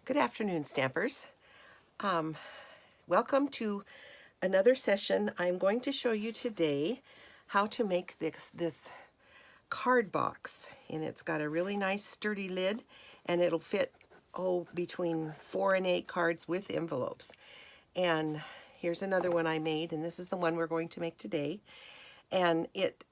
Good afternoon, Stampers. Welcome to another session. I'm going to show you today how to make this card box, and it's got a really nice sturdy lid, and it'll fit between 4 and 8 cards with envelopes. And here's another one I made, and this is the one we're going to make today, and it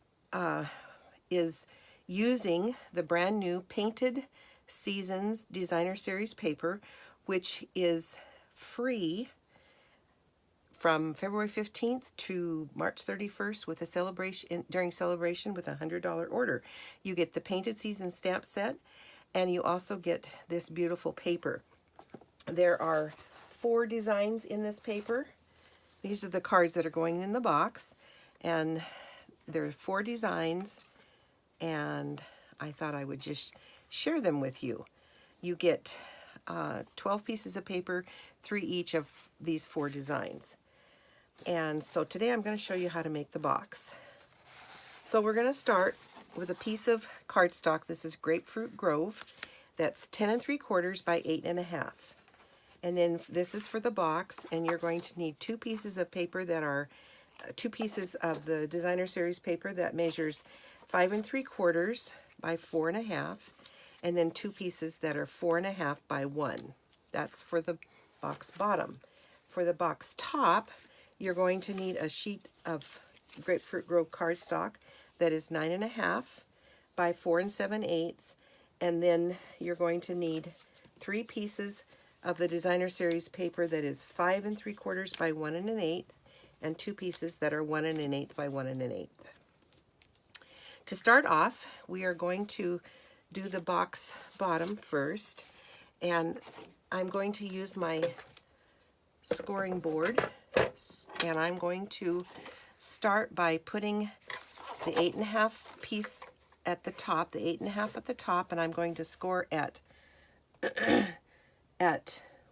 is using the brand new Painted Seasons Designer Series paper, which is free from February 15th to March 31st with a celebration during celebration with a $100 order. You get the Painted Seasons stamp set, and you also get this beautiful paper. There are 4 designs in this paper. These are the cards that are going in the box, and there are 4 designs, and I thought I would just share them with you. You get 12 pieces of paper, 3 each of these 4 designs. And so today I'm going to show you how to make the box. So we're going to start with a piece of cardstock. This is Grapefruit Grove. That's 10 3/4 by 8 1/2. And then this is for the box, and you're going to need 2 pieces of paper that are 2 pieces of the Designer Series paper that measures 5 3/4 by 4 1/2. And then 2 pieces that are 4 1/2 by 1. That's for the box bottom. For the box top, you're going to need a sheet of Grapefruit Grove cardstock that is 9 1/2 by 4 7/8, and then you're going to need 3 pieces of the Designer Series paper that is 5 3/4 by 1 1/8, and 2 pieces that are 1 1/8 by 1 1/8. To start off, we are going to do the box bottom first, and I'm going to use my scoring board, and I'm going to start by putting the 8 1/2 piece at the top, the 8 1/2 at the top, and I'm going to score at 1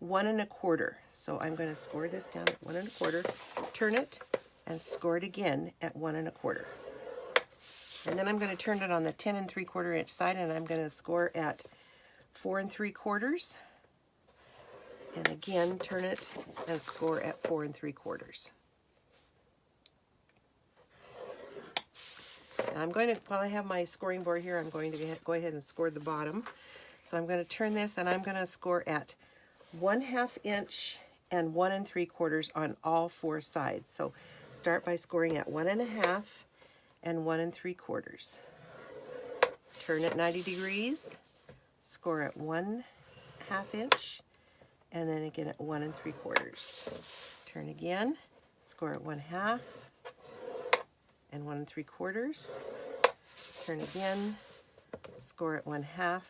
1/4. So I'm going to score this down at 1 1/4, turn it, and score it again at 1 1/4. And then I'm going to turn it on the 10 3/4 inch side, and I'm going to score at 4 3/4. And again, turn it and score at 4 3/4. And I'm going to, while I have my scoring board here, I'm going to go ahead and score the bottom. So I'm going to turn this, and I'm going to score at 1/2 inch and 1 3/4 on all 4 sides. So start by scoring at 1 1/2 and 1 3/4. Turn it 90 degrees, score at 1/2 inch, and then again at 1 3/4. Turn again, score at 1/2 and 1 3/4. Turn again, score at 1/2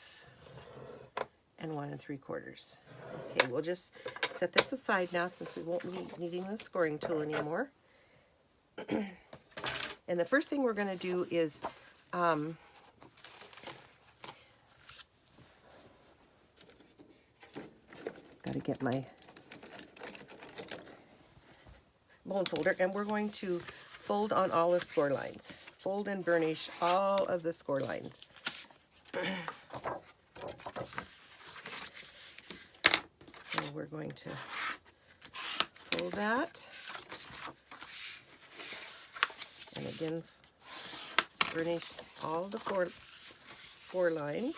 and 1 3/4. Okay, we'll just set this aside now since we won't be needing the scoring tool anymore. And the first thing we're going to do is got to get my bone folder, and we're going to fold on all the score lines. Fold and burnish all of the score lines. So we're going to fold that. And again, burnish all the four lines.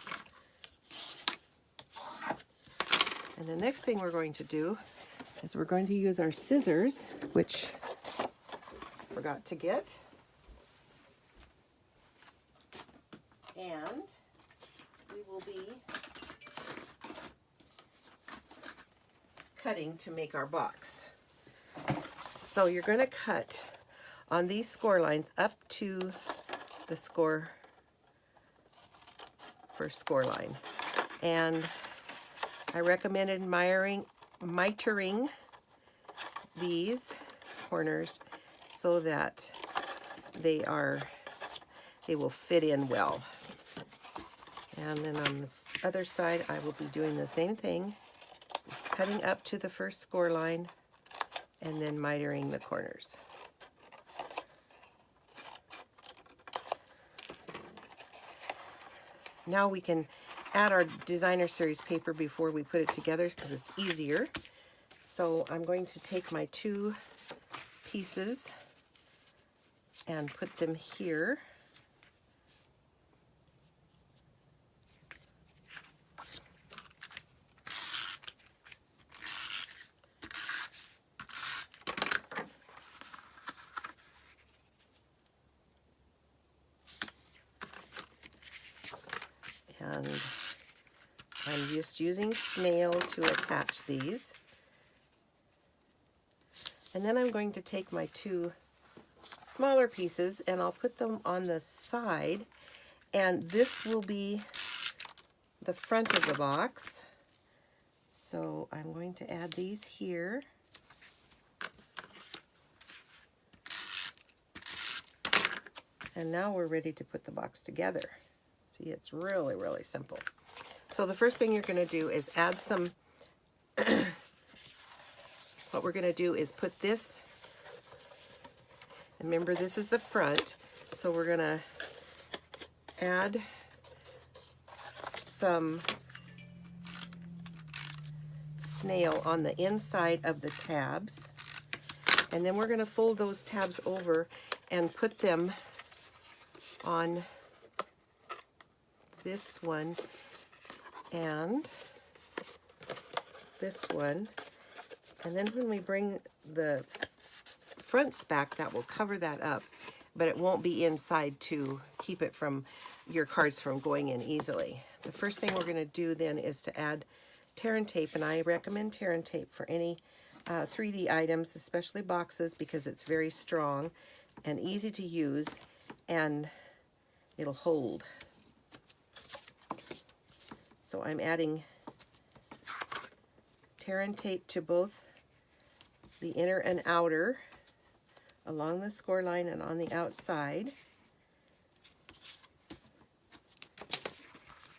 And the next thing we're going to do is we're going to use our scissors, which I forgot to get. And we will be cutting to make our box. So you're going to cut on these score lines up to the first score line. And I recommended mitering these corners so that they will fit in well. And then on this other side, I will be doing the same thing, just cutting up to the first score line and then mitering the corners. Now we can add our designer series paper before we put it together because it's easier. So I'm going to take my 2 pieces and put them here. And I'm just using snail to attach these. And then I'm going to take my 2 smaller pieces and I'll put them on the side, and this will be the front of the box. So I'm going to add these here. And now we're ready to put the box together. See, it's really, really simple. So the first thing you're going to do is add some, what we're going to do is put this, remember this is the front, so we're going to add some snail on the inside of the tabs, and then we're going to fold those tabs over and put them on this one and this one, and then when we bring the fronts back, that will cover that up, but it won't be inside to keep it from your cards from going in easily. The first thing we're going to do then is to add tear and tape, and I recommend tear and tape for any 3D items, especially boxes, because it's very strong and easy to use and it'll hold. So I'm adding tear and tape to both the inner and outer along the score line and on the outside.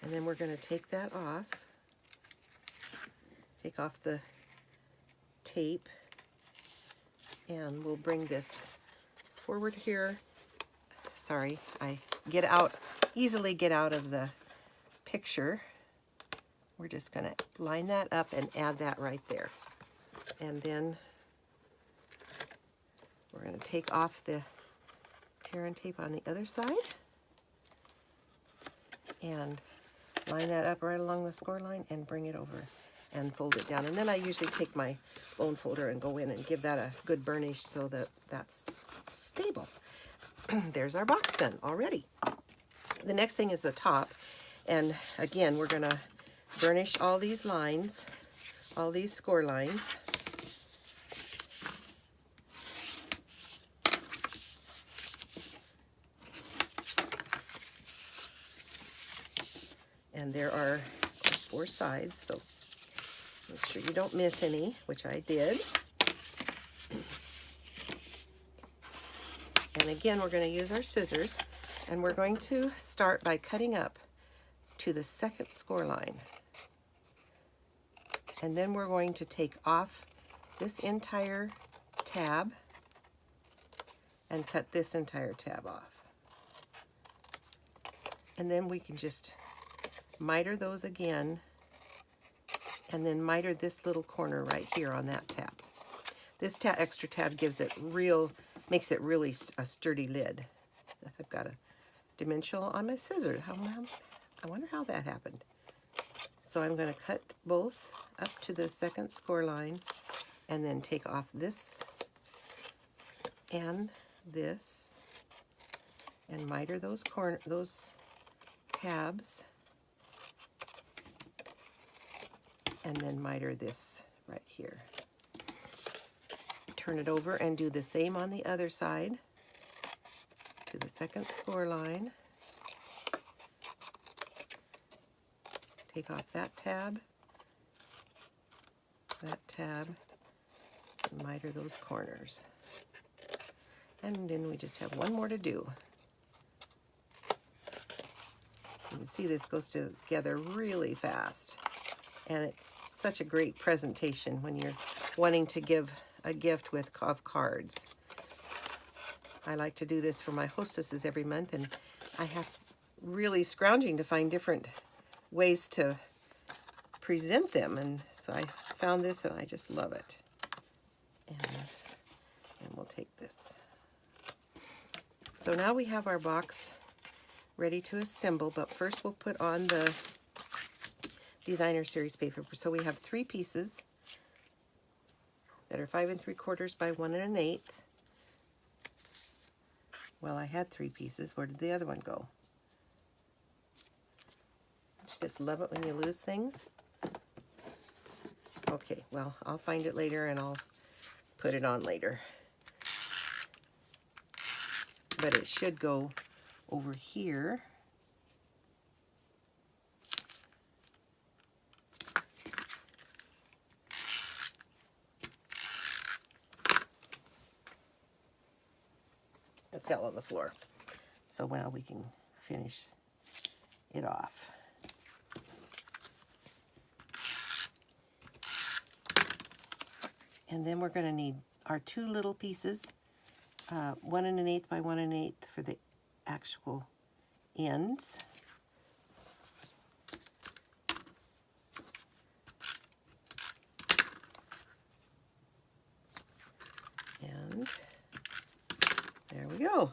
And then we're going to take that off. Take off the tape, and we'll bring this forward here. Sorry, I easily get out of the picture. We're just going to line that up and add that right there. And then we're going to take off the tear and tape on the other side and line that up right along the score line and bring it over and fold it down. And then I usually take my bone folder and go in and give that a good burnish so that that's stable. There's our box done already. The next thing is the top. And again, we're going to burnish all these lines, all these score lines. And there are 4 sides, so make sure you don't miss any, which I did. And again, we're going to use our scissors, and we're going to start by cutting up to the second score line. And then we're going to take off this entire tab and cut this entire tab off. And then we can just miter those again, and then miter this little corner right here on that tab. This extra tab makes it really a sturdy lid. I've got a dimensional on my scissors. I wonder how that happened. So I'm going to cut both up to the second score line, and then take off this and this, and miter those tabs, and then miter this right here. Turn it over and do the same on the other side to the second score line. Take off that tab, and miter those corners. And then we just have one more to do. You can see this goes together really fast. And it's such a great presentation when you're wanting to give a gift of cards. I like to do this for my hostesses every month, and I have really scrounging to find different ways to present them, and so I found this and I just love it. And we'll take this. So now we have our box ready to assemble, but first we'll put on the designer series paper. So we have 3 pieces that are 5 3/4 by 1 1/8. Well, I had 3 pieces. Where did the other one go? I just love it when you lose things. Okay, well, I'll find it later and I'll put it on later. But it should go over here. It fell on the floor. So now we can finish it off. And then we're going to need our 2 little pieces, 1 1/8 by 1 1/8 for the actual ends. And there we go.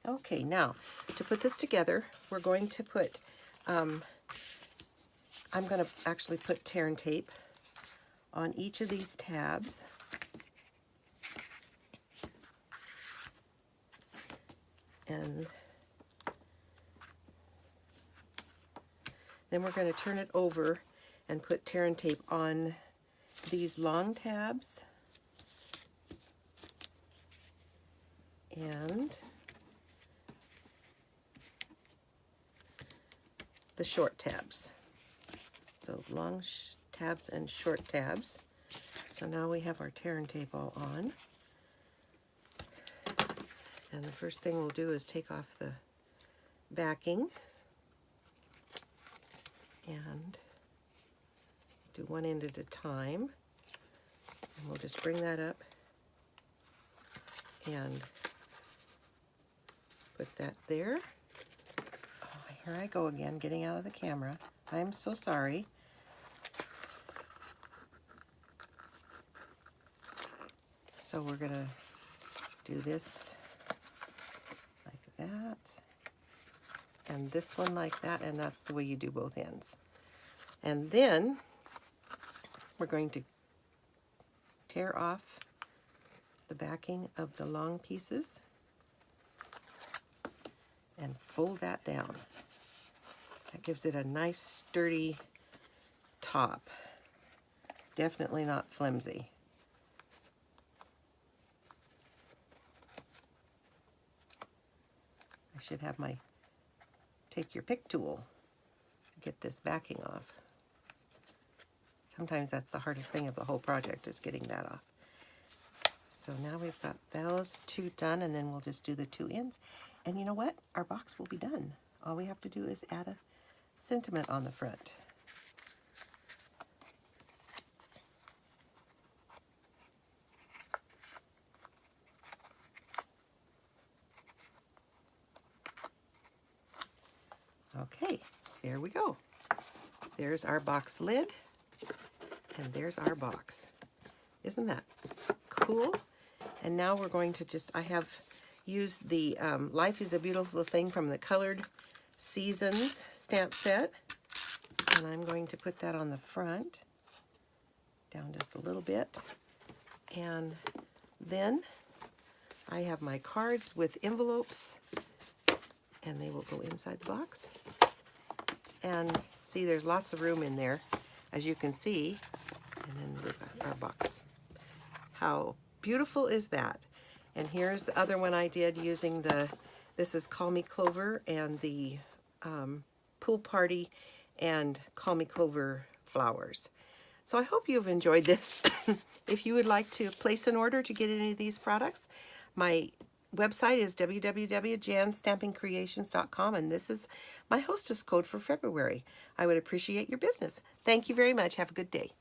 Okay, now to put this together, we're going to put, I'm going to actually put tear and tape on each of these tabs. And then we're going to turn it over and put tear and tape on these long tabs and the short tabs. So long tabs and short tabs. So now we have our tear and tape all on. And the first thing we'll do is take off the backing and do one end at a time. And we'll just bring that up and put that there. Oh, here I go again, getting out of the camera. I'm so sorry. So we're gonna do this like that, and this one like that, and that's the way you do both ends. And then we're going to tear off the backing of the long pieces and fold that down. That gives it a nice sturdy top. Definitely not flimsy. I should have my take your pick tool to get this backing off. Sometimes that's the hardest thing of the whole project, is getting that off. So now we've got those 2 done, and then we'll just do the 2 ends. And you know what? Our box will be done. All we have to do is add a sentiment on the front. Okay, there we go. There's our box lid, and there's our box. Isn't that cool? And now we're going to I have used the Life is a Beautiful Thing from the Colored Seasons stamp set, and I'm going to put that on the front, down just a little bit. And then I have my cards with envelopes, and they will go inside the box. And see, there's lots of room in there, as you can see. And then we've got our box. How beautiful is that? And here's the other one I did using this is Call Me Clover and the Pool Party and Call Me Clover flowers. So I hope you've enjoyed this. If you would like to place an order to get any of these products, my website is www.janstampingcreations.com, and this is my hostess code for February. I would appreciate your business. Thank you very much. Have a good day.